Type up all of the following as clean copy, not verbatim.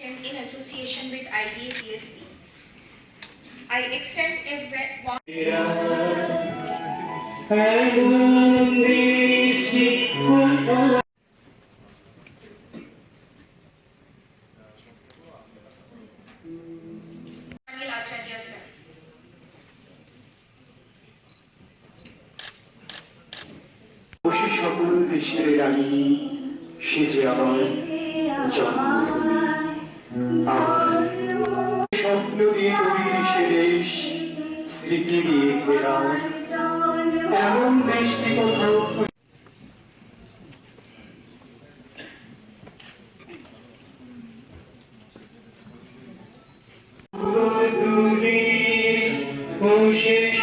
in association with IDA-PSP. I extend a warm Acharya sir. সকল দেশের রানী সেজে আমার জন্মভূমি স্বপ্ন দিয়ে তৈরি সে দেশ স্মৃতি দিয়ে ঘেরা এমন দেশটি কোথাও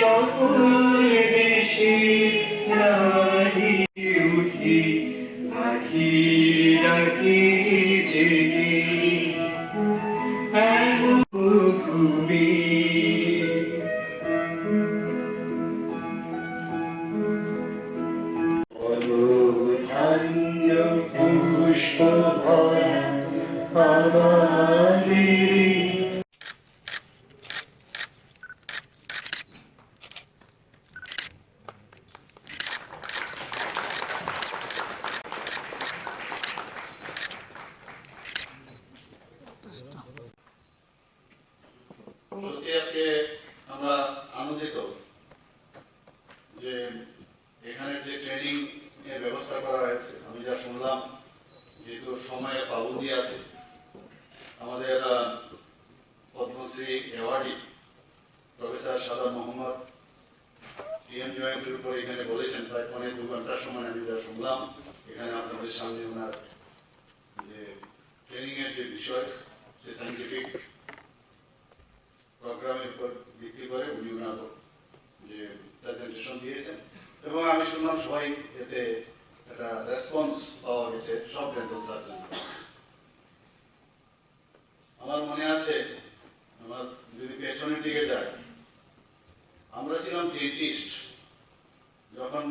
সকল দেশের রানী উঠি পাখি ডাকি জেগে ভূমি ধান্য পুষ্প ভরা আমাদের আজকে আমরা আনন্দিত যে এখানে যে ট্রেনিং এর ব্যবস্থা করা হয়েছে। আমি যা শুনলাম, যেহেতু সময়ের পাবন্দি আছে, আমাদের পদ্মশ্রী অ্যাওয়ার্ডি প্রফেসর সাদা মোহাম্মদ পিএম জয়েন্টের উপর এখানে বলেছেন প্রায় 2 ঘন্টার সময়। আমি যা শুনলাম এখানে আপনাদের সামনে ওনার যে ট্রেনিং এর যে বিষয়, সে সাইন্টিফিক প্রোগ্রামের উপর ভিত্তি করে উনি ওনার যে প্রেজেন্টেশন দিয়েছেন, এবং আমি শুনলাম সবাই এতে একটা রেসপন্স পাওয়া গেছে সব ডেন্টাল সার্জন। আমার মনে আছে, আমার যদি পেছনের দিকে যায়, আমরা ছিলাম ডেন্টিস্ট যখন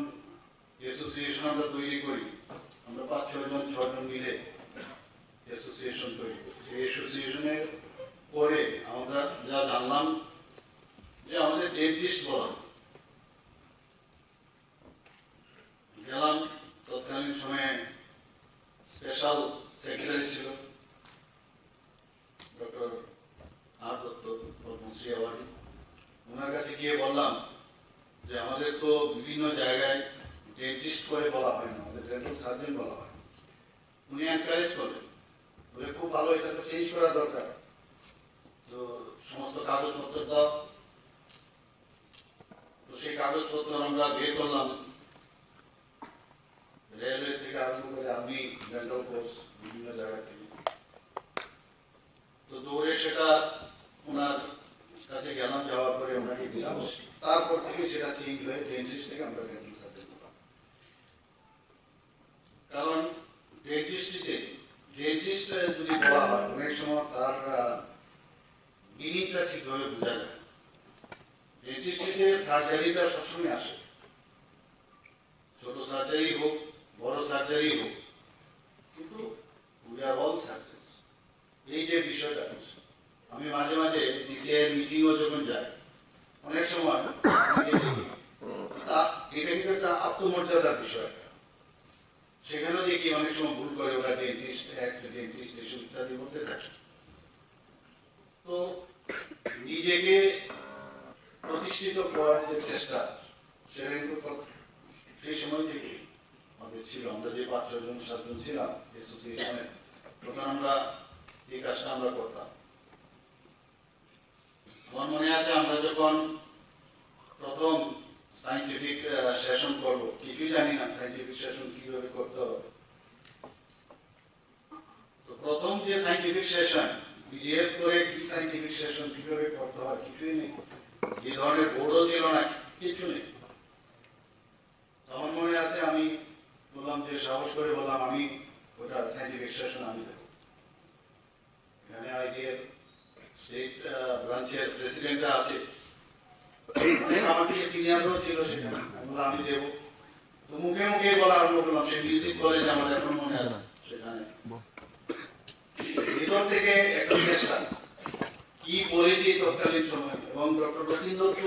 অ্যাসোসিয়েশন আমরা তৈরি করি, আমরা 5-6 জন মিলে অ্যাসোসিয়েশন তৈরি করি। সেই অ্যাসোসিয়েশনের পরে আমরা যা জানলাম যে আমাদের ডেন্টিস্ট বলা গেলাম, তৎকালীন সময়ে স্পেশাল সেক্রেটারি ছিল ডক্টর আর দত্ত, পদ্মশ্রী অ্যাওয়ার্ডি। ওনার কাছে গিয়ে বললাম যে আমাদের তো বিভিন্ন জায়গায় ডেন্টিস্ট করে বলা হয় না, আমাদের ডেন্টাল সার্জন বলা হয়। উনি এনকারেজ করলেন, বলে খুব ভালো, এটা তো চেঞ্জ করা দরকার, তো সমস্ত কাগজপত্র দাও। তো সেই কাগজপত্র আমরা বের করলাম, রেলওয়ে থেকে আরম্ভ করে আর্মি, ডেন্টাল কোর্স, বিভিন্ন জায়গা থেকে। তো দৌড়ে সেটা ওনার কাছে গেলাম, যাওয়ার পরে ওনাকে দিলাম। তারপর থেকে সেটা চেঞ্জ হয়ে ডেন্টিস্ট থেকে আমরা ডেন্টাল সার্জন করলাম। কারণ ডেন্টিস্ট যদি বলা হয়, অনেক সময় তার মিনিংটা ঠিকভাবে বোঝা যায়। ডেন্টিস্টে সার্জারিটা সবসময় আসে, ছোট সার্জারি হোক, বড় সার্জারি হোক, কিন্তু উই আর অল সার্জনস। এই যে বিষয়টা, আমি মাঝে মাঝে ডিসিআই মিটিংও যখন যাই, অনেক সময় এটা কিন্তু একটা আত্মমর্যাদার বিষয়। সেখানেও দেখি অনেক সময় ভুল করে ওরা ডেন্টিস্ট অ্যাক্ট, ডেন্টিস্ট এসব ইত্যাদি বলতে থাকে। তো নিজেকে প্রতিষ্ঠিত করার যে চেষ্টা, সেটা কিন্তু সেই সময় থেকে আমাদের ছিল। আমরা যে 5-6 জন ছিলাম অ্যাসোসিয়েশনে, তখন আমরা এই কাজটা আমরা করতাম। আমার মনে আছে, আমরা যখন প্রথম সাইন্টিফিক সেশন করবো, কিছুই জানি না সাইন্টিফিক সেশন কিভাবে করতে হবে। তো প্রথম যে সাইন্টিফিক সেশন, বিডিএস করে কি সাইন্টিফিক সেশন কিভাবে করতে হয় কিছুই নেই, এই ধরনের বোর্ডও ছিল না, কিছু নেই। আমার মনে আছে, আমি বললাম যে সাহস করে বললাম আমি ওটা সাইন্টিফিক সেশন আমি দেবো। এখানে আইডিয়ার স্টেট ব্রাঞ্চের প্রেসিডেন্টরা আছে, আমার থেকে সিনিয়রও ছিল সেখানে, আমি দেবো। তো মুখে মুখে বলা আরম্ভ করলাম। সেই মিউজিক কলেজ আমার এখন মনে আছে, সেখানে ভিতর থেকে একটা চেষ্টা কি বলেছি তৎকালীন সময় এবং ডক্টর রথীন দত্ত